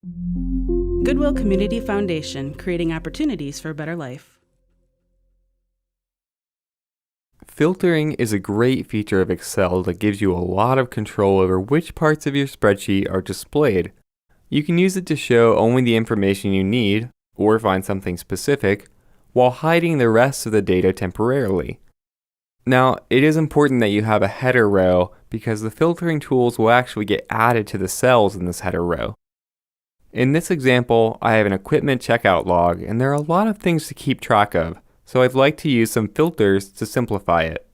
Goodwill Community Foundation, creating opportunities for a better life. Filtering is a great feature of Excel that gives you a lot of control over which parts of your spreadsheet are displayed. You can use it to show only the information you need, or find something specific, while hiding the rest of the data temporarily. Now, it is important that you have a header row because the filtering tools will actually get added to the cells in this header row. In this example, I have an equipment checkout log, and there are a lot of things to keep track of, so I'd like to use some filters to simplify it.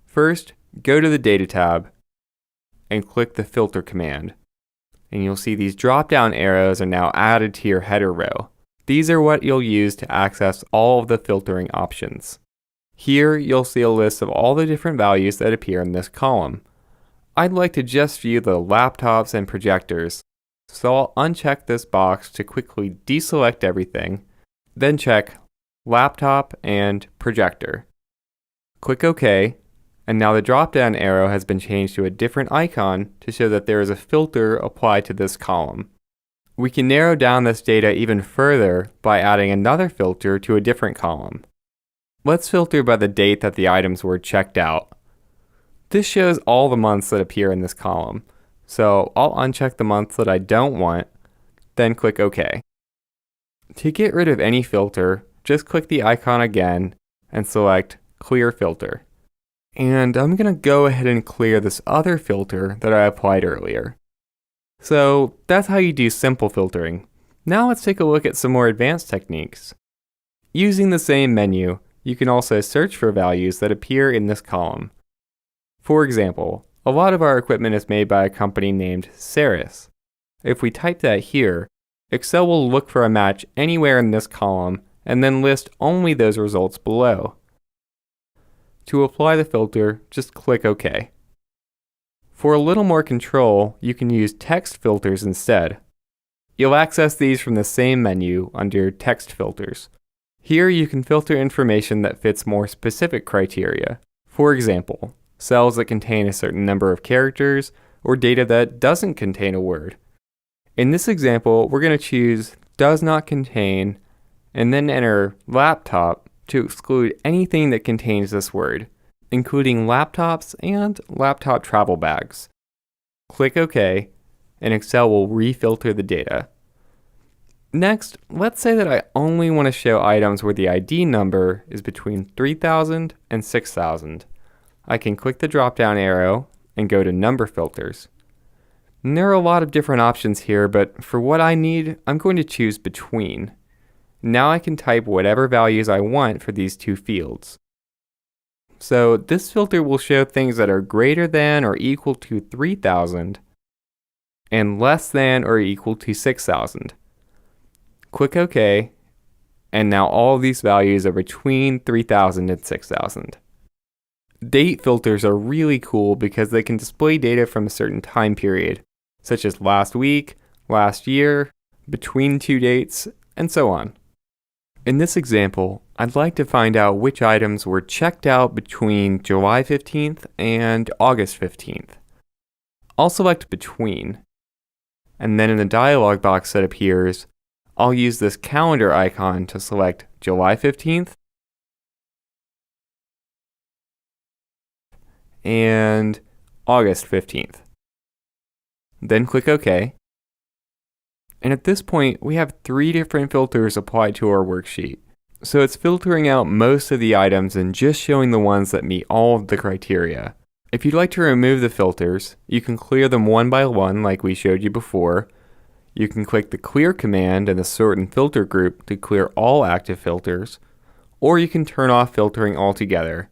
First, go to the Data tab and click the Filter command, and you'll see these drop-down arrows are now added to your header row. These are what you'll use to access all of the filtering options. Here, you'll see a list of all the different values that appear in this column. I'd like to just view the laptops and projectors, so I'll uncheck this box to quickly deselect everything, then check Laptop and Projector. Click OK, and now the drop-down arrow has been changed to a different icon to show that there is a filter applied to this column. We can narrow down this data even further by adding another filter to a different column. Let's filter by the date that the items were checked out. This shows all the months that appear in this column, so I'll uncheck the months that I don't want, then click OK. To get rid of any filter, just click the icon again and select Clear Filter. And I'm going to go ahead and clear this other filter that I applied earlier. So that's how you do simple filtering. Now let's take a look at some more advanced techniques. Using the same menu, you can also search for values that appear in this column. For example, a lot of our equipment is made by a company named Ceres. If we type that here, Excel will look for a match anywhere in this column and then list only those results below. To apply the filter, just click OK. For a little more control, you can use text filters instead. You'll access these from the same menu under Text Filters. Here you can filter information that fits more specific criteria. For example, cells that contain a certain number of characters or data that doesn't contain a word. In this example, we're going to choose Does Not Contain and then enter Laptop to exclude anything that contains this word, including laptops and laptop travel bags. Click OK, and Excel will refilter the data. Next, let's say that I only want to show items where the ID number is between 3000 and 6000. I can click the drop-down arrow and go to Number Filters. And there are a lot of different options here, but for what I need, I'm going to choose Between. Now I can type whatever values I want for these two fields. So this filter will show things that are greater than or equal to 3000 and less than or equal to 6000. Click OK, and now all of these values are between 3000 and 6000. Date filters are really cool because they can display data from a certain time period, such as last week, last year, between two dates, and so on. In this example, I'd like to find out which items were checked out between July 15th and August 15th. I'll select Between, and then in the dialog box that appears, I'll use this calendar icon to select July 15th and August 15th. Then click OK. And at this point, we have 3 different filters applied to our worksheet. So it's filtering out most of the items and just showing the ones that meet all of the criteria. If you'd like to remove the filters, you can clear them one by one like we showed you before. You can click the Clear command in the Sort and Filter group to clear all active filters, or you can turn off filtering altogether.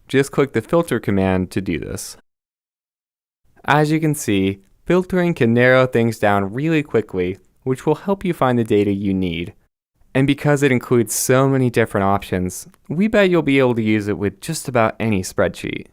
Just click the Filter command to do this. As you can see, filtering can narrow things down really quickly, which will help you find the data you need. And because it includes so many different options, we bet you'll be able to use it with just about any spreadsheet.